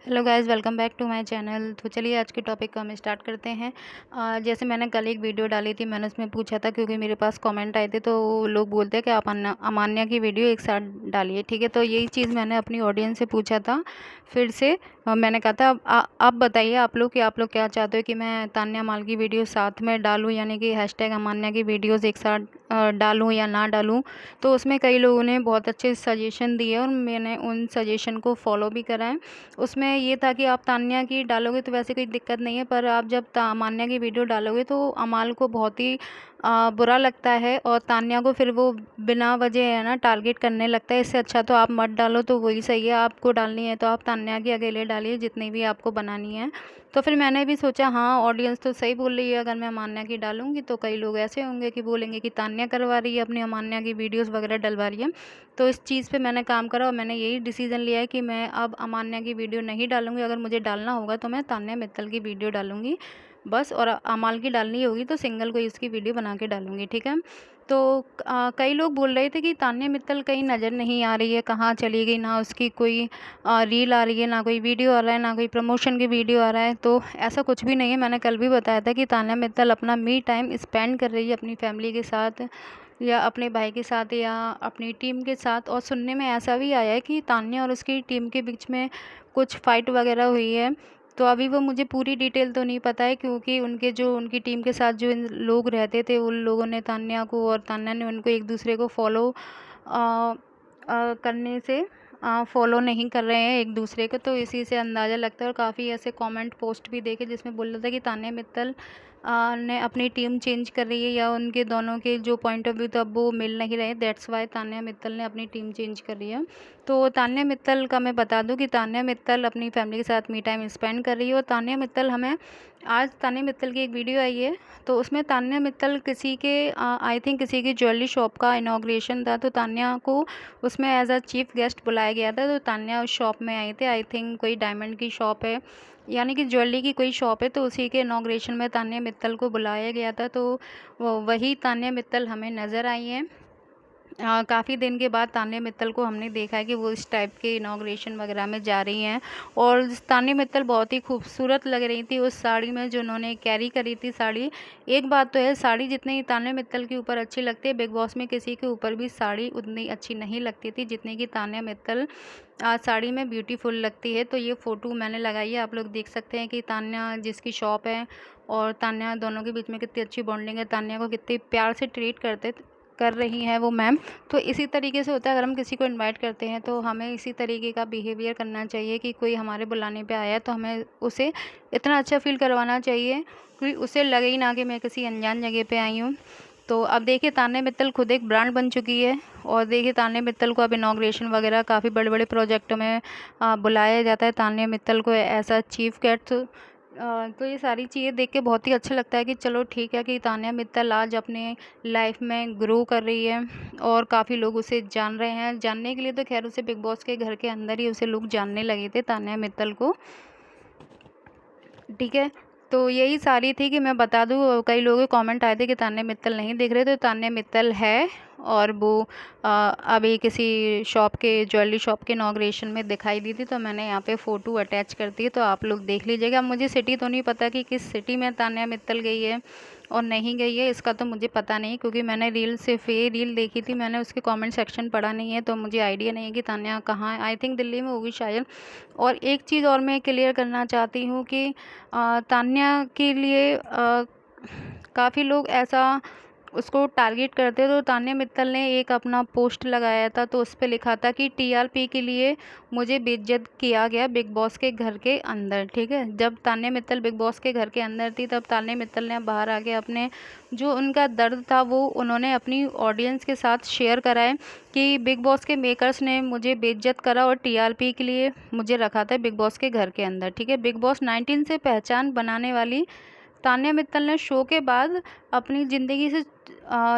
Hello guys, welcome back to my channel. तो चलिए आज के टॉपिक को हम स्टार्ट करते हैं। जैसे मैंने कल एक वीडियो डाली थी, मैंने उसमें पूछा था क्योंकि मेरे पास कमेंट आए थे, तो लोग बोलते हैं कि आप अमान्या की वीडियो एक साथ डालिए, ठीक है। तो यही चीज़ मैंने अपनी ऑडियंस से पूछा था फिर से। मैंने कहा था आप बताइए आप लोग कि आप लोग क्या चाहते हो कि मैं तान्या माल की वीडियो साथ में डालूँ, यानी कि हैशटैग अमान्या की वीडियोज़ एक साथ डालूँ या ना डालूँ। तो उसमें कई लोगों ने बहुत अच्छे सजेशन दिए और मैंने उन सजेशन को फॉलो भी करा है। उसमें ये था कि आप तान्या की डालोगे तो वैसे कोई दिक्कत नहीं है, पर आप जब अमान्या की वीडियो डालोगे तो अमाल को बहुत ही बुरा लगता है और तान्या को फिर वो बिना वजह है ना टारगेट करने लगता है। इससे अच्छा तो आप मत डालो, तो वही सही है। आपको डालनी है तो आप तान्या की अकेले डालिए, जितनी भी आपको बनानी है। तो फिर मैंने भी सोचा हाँ, ऑडियंस तो सही बोल रही है, अगर मैं अमान्या की डालूंगी तो कई लोग ऐसे होंगे कि बोलेंगे कि तान्या करवा रही है अपनी अमान्या की वीडियोस वगैरह डलवा रही है। तो इस चीज़ पे मैंने काम करा और मैंने यही डिसीज़न लिया है कि मैं अब अमान्या की वीडियो नहीं डालूंगी। अगर मुझे डालना होगा तो मैं तान्या मित्तल की वीडियो डालूंगी बस, और अमाल की डालनी होगी तो सिंगल कोई उसकी वीडियो बना के डालूंगी, ठीक है। तो कई लोग बोल रहे थे कि तान्या मित्तल कहीं नज़र नहीं आ रही है, कहाँ चली गई, ना उसकी कोई रील आ रही है, ना कोई वीडियो आ रहा है, ना कोई प्रमोशन की वीडियो आ रहा है। तो ऐसा कुछ भी नहीं है। मैंने कल भी बताया था कि तान्या मित्तल अपना मी टाइम स्पेंड कर रही है अपनी फैमिली के साथ, या अपने भाई के साथ, या अपनी टीम के साथ। और सुनने में ऐसा भी आया है कि तान्या और उसकी टीम के बीच में कुछ फ़ाइट वगैरह हुई है। तो अभी वो मुझे पूरी डिटेल तो नहीं पता है, क्योंकि उनकी टीम के साथ जो इन लोग रहते थे उन लोगों ने तान्या को और तान्या ने उनको एक दूसरे को फॉलो करने से फॉलो नहीं कर रहे हैं एक दूसरे को। तो इसी से अंदाज़ा लगता है। और काफ़ी ऐसे कमेंट पोस्ट भी देखे जिसमें बोल रहा था कि तान्या मित्तल ने अपनी टीम चेंज कर रही है, या उनके दोनों के जो पॉइंट ऑफ व्यू था वो मिल नहीं रहे, दैट्स वाई तान्या मित्तल ने अपनी टीम चेंज कर रही है। तो तान्या मित्तल का मैं बता दूं कि तान्या मित्तल अपनी फैमिली के साथ मी टाइम स्पेंड कर रही है। और तान्या मित्तल हमें आज तान्या मित्तल की एक वीडियो आई है, तो उसमें तान्या मित्तल किसी के आई थिंक किसी की ज्वेलरी शॉप का इनाग्रेशन था, तो तान्या को उसमें एज अ चीफ गेस्ट बुलाया गया था। तो तान्या उस शॉप में आई थी, आई थिंक कोई डायमंड की शॉप है, यानी कि ज्वेलरी की कोई शॉप है। तो उसी के इनाग्रेशन में तान्या मित्तल को बुलाया गया था। तो वही तान्या मित्तल हमें नज़र आई हैं। काफ़ी दिन के बाद तान्या मित्तल को हमने देखा है कि वो इस टाइप के इनाग्रेशन वगैरह में जा रही हैं। और तान्या मित्तल बहुत ही खूबसूरत लग रही थी उस साड़ी में जो उन्होंने कैरी करी थी साड़ी। एक बात तो है, साड़ी जितनी तान्या मित्तल के ऊपर अच्छी लगती है, बिग बॉस में किसी के ऊपर भी साड़ी उतनी अच्छी नहीं लगती थी जितनी कि तान्या मित्तल साड़ी में ब्यूटीफुल लगती है। तो ये फ़ोटो मैंने लगाई है, आप लोग देख सकते हैं कि तान्या जिसकी शॉप है और तान्या दोनों के बीच में कितनी अच्छी बॉन्डिंग है, तान्या को कितने प्यार से ट्रीट कर रही हैं वो मैम। तो इसी तरीके से होता है, अगर हम किसी को इनवाइट करते हैं तो हमें इसी तरीके का बिहेवियर करना चाहिए कि कोई हमारे बुलाने पे आया है तो हमें उसे इतना अच्छा फील करवाना चाहिए कि उसे लगे ही ना कि मैं किसी अनजान जगह पे आई हूँ। तो अब देखिए तान्या मित्तल खुद एक ब्रांड बन चुकी है, और देखिए तान्या मित्तल को अब इनाग्रेशन वगैरह काफ़ी बड़े बड़े प्रोजेक्टों में बुलाया जाता है तान्या मित्तल को ऐसा चीफ गेस्ट। तो ये सारी चीज़ें देख के बहुत ही अच्छा लगता है कि चलो ठीक है कि तान्या मित्तल आज अपने लाइफ में ग्रो कर रही है और काफ़ी लोग उसे जान रहे हैं। जानने के लिए तो खैर उसे बिग बॉस के घर के अंदर ही उसे लोग जानने लगे थे तान्या मित्तल को, ठीक है। तो यही सारी थी कि मैं बता दूँ, कई लोगों के कमेंट आए थे कि तान्या मित्तल नहीं दिख रहे, तो तान्या मित्तल है। और वो अभी किसी शॉप के ज्वेलरी शॉप के इनाग्रेशन में दिखाई दी थी, तो मैंने यहाँ पे फ़ोटो अटैच कर दी है, तो आप लोग देख लीजिएगा। मुझे सिटी तो नहीं पता कि किस सिटी में तान्या मित्तल गई है और नहीं गई है, इसका तो मुझे पता नहीं, क्योंकि मैंने सिर्फ ये रील देखी थी, मैंने उसके कमेंट सेक्शन पढ़ा नहीं है, तो मुझे आइडिया नहीं है कि तान्या कहाँ है। आई थिंक दिल्ली में होगी शायद। और एक चीज़ और मैं क्लियर करना चाहती हूँ कि तान्या के लिए काफ़ी लोग ऐसा उसको टारगेट करते, तो तान्या मित्तल ने एक अपना पोस्ट लगाया था, तो उस पे लिखा था कि टीआरपी के लिए मुझे बेइज्जत किया गया बिग बॉस के घर के अंदर, ठीक है। जब तान्या मित्तल बिग बॉस के घर के अंदर थी तब तान्या मित्तल ने बाहर आके अपने जो उनका दर्द था वो उन्होंने अपनी ऑडियंस के साथ शेयर करा है कि बिग बॉस के मेकर्स ने मुझे बेइज्जत करा और टीआरपी के लिए मुझे रखा था बिग बॉस के घर के अंदर, ठीक है। बिग बॉस 19 से पहचान बनाने वाली तान्या मित्तल ने शो के बाद अपनी ज़िंदगी से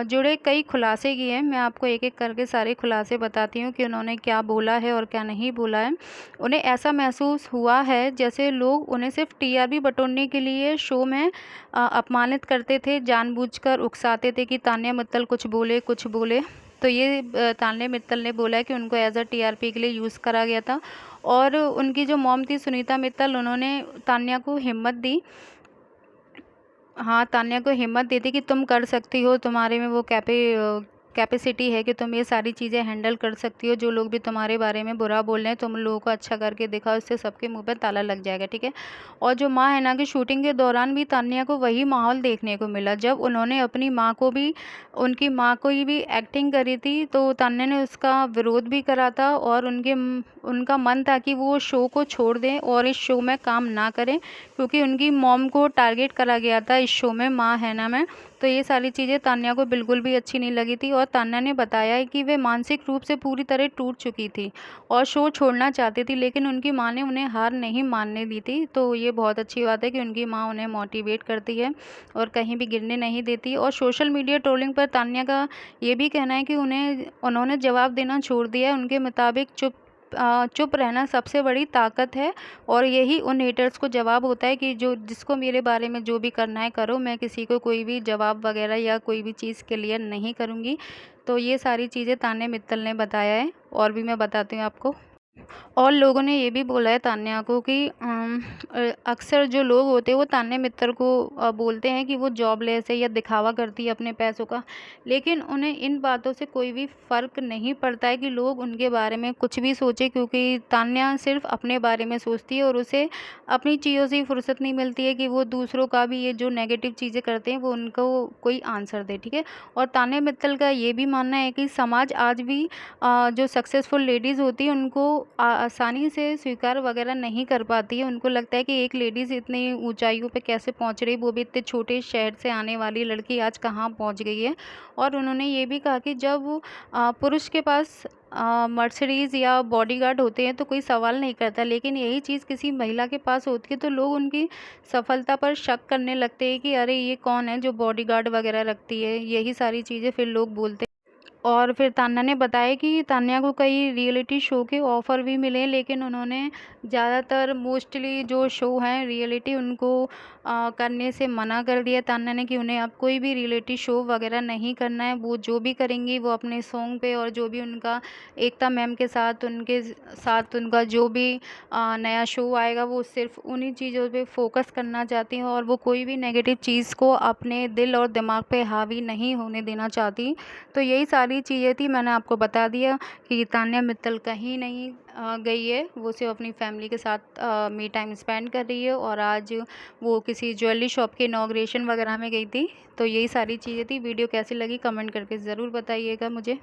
जुड़े कई खुलासे किए हैं। मैं आपको एक एक करके सारे खुलासे बताती हूँ कि उन्होंने क्या बोला है और क्या नहीं बोला है। उन्हें ऐसा महसूस हुआ है जैसे लोग उन्हें सिर्फ टीआरपी बटोरने के लिए शो में अपमानित करते थे, जानबूझकर उकसाते थे कि तान्या मित्तल कुछ बोले कुछ बोले। तो ये तान्या मित्तल ने बोला है कि उनको एज अ टीआरपी के लिए यूज़ करा गया था। और उनकी जो मॉम थी सुनीता मित्तल, उन्होंने तान्या को हिम्मत दी। हाँ, तान्या को हिम्मत दी थी कि तुम कर सकती हो, तुम्हारे में वो कैपेसिटी है कि तुम ये सारी चीज़ें हैंडल कर सकती हो। जो लोग भी तुम्हारे बारे में बुरा बोल रहे हैं, तुम उन लोगों को अच्छा करके दिखाओ, इससे सबके मुँह पे ताला लग जाएगा, ठीक है। और जो माँ है ना, कि शूटिंग के दौरान भी तान्या को वही माहौल देखने को मिला। जब उन्होंने अपनी माँ को भी, उनकी माँ को ही भी एक्टिंग करी थी, तो तान्या ने उसका विरोध भी करा था और उनका मन था कि वो शो को छोड़ दें और इस शो में काम ना करें, क्योंकि उनकी मॉम को टारगेट करा गया था इस शो में, माँ है ना में। तो ये सारी चीज़ें तान्या को बिल्कुल भी अच्छी नहीं लगी थी और तान्या ने बताया है कि वे मानसिक रूप से पूरी तरह टूट चुकी थी और शो छोड़ना चाहती थी, लेकिन उनकी माँ ने उन्हें हार नहीं मानने दी थी। तो ये बहुत अच्छी बात है कि उनकी माँ उन्हें मोटिवेट करती है और कहीं भी गिरने नहीं देती। और सोशल मीडिया ट्रोलिंग पर तान्या का ये भी कहना है कि उन्होंने जवाब देना छोड़ दिया है। उनके मुताबिक चुप रहना सबसे बड़ी ताकत है और यही उन हेटर्स को जवाब होता है कि जिसको मेरे बारे में जो भी करना है करो, मैं किसी को कोई भी जवाब वगैरह या कोई भी चीज़ क्लियर नहीं करूँगी। तो ये सारी चीज़ें तान्या मित्तल ने बताया है और भी मैं बताती हूँ आपको। और लोगों ने ये भी बोला है तान्या को कि अक्सर जो लोग होते हैं वो तान्या मित्तल को बोलते हैं कि वो जॉबलेस है या दिखावा करती है अपने पैसों का, लेकिन उन्हें इन बातों से कोई भी फ़र्क नहीं पड़ता है कि लोग उनके बारे में कुछ भी सोचें, क्योंकि तान्या सिर्फ अपने बारे में सोचती है और उसे अपनी चीज़ों से फुर्सत नहीं मिलती है कि वो दूसरों का भी ये जो नेगेटिव चीज़ें करते हैं वो उनको कोई आंसर दे, ठीक है। और तान्या मित्तल का ये भी मानना है कि समाज आज भी जो सक्सेसफुल लेडीज़ होती हैं उनको आसानी से स्वीकार वगैरह नहीं कर पाती है। उनको लगता है कि एक लेडीज़ इतनी ऊंचाइयों पे कैसे पहुंच रही, वो भी इतने छोटे शहर से आने वाली लड़की आज कहाँ पहुंच गई है। और उन्होंने ये भी कहा कि जब पुरुष के पास मर्सिडीज़ या बॉडीगार्ड होते हैं तो कोई सवाल नहीं करता, लेकिन यही चीज़ किसी महिला के पास होती है तो लोग उनकी सफलता पर शक करने लगते हैं कि अरे ये कौन है जो बॉडीगार्ड वगैरह रखती है। यही सारी चीज़ें फिर लोग बोलते हैं। और फिर तान्या ने बताया कि तान्या को कई रियलिटी शो के ऑफ़र भी मिले, लेकिन उन्होंने ज़्यादातर मोस्टली जो शो हैं रियलिटी उनको करने से मना कर दिया तान्या ने कि उन्हें अब कोई भी रियलिटी शो वगैरह नहीं करना है। वो जो भी करेंगी वो अपने सॉन्ग पे और जो भी उनका एकता मैम के साथ उनके साथ उनका जो भी नया शो आएगा वो सिर्फ उन्हीं चीज़ों पे फोकस करना चाहती हैं और वो कोई भी नेगेटिव चीज़ को अपने दिल और दिमाग पे हावी नहीं होने देना चाहती। तो यही सारी चीज़ें थी, मैंने आपको बता दिया कि तान्या मित्तल कहीं नहीं गई है, वो सिर्फ अपनी फैमिली के साथ मी टाइम स्पेंड कर रही है और आज वो किसी ज्वेलरी शॉप के इनॉग्रेशन वगैरह में गई थी। तो यही सारी चीज़ें थी। वीडियो कैसी लगी कमेंट करके ज़रूर बताइएगा मुझे।